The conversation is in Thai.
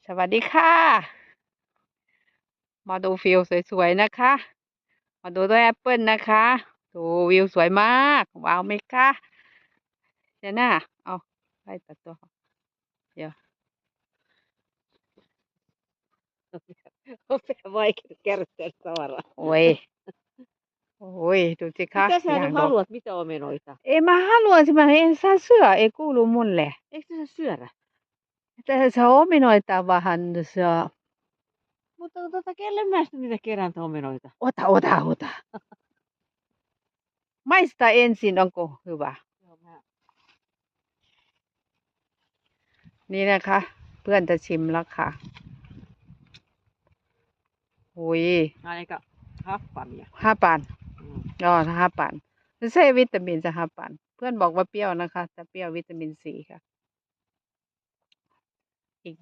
สวัสดีค่ะ มาดูฟิวสวยๆนะคะ มาดูต้นแอปเปิลนะคะดูวิวสวยมากว้าวไหมคะเดี๋ยวนะเอาไปตัดตัวเดี๋ยว Vai kertaa tavara. โอ้ยโอ้ยดูสิคะ Mitä อ sä ย่าง nyt ดอก haluat, mitä omenoita? เอ๊ะมาhaluaisin en saa syödä ei kuulu mulle Eikö sä syödä? tässä omenoita vähän saa Mutta kelle mä sitten niitä kerään omenoita? ota maista ensin onko hyvä Joo, mä... นี่นะคะ เพื่อนจะชิมแล้วค่ะอุ้ย Aika happamia. 5 ปอนด์ Mm. อ๋อ5 ปอนด์ไม่ใช่วิตามินจะ5 ปอนด์เพื่อนบอกว่าเปรี้ยวนะคะแต่เปรี้ยววิตามินซีค่ะอีก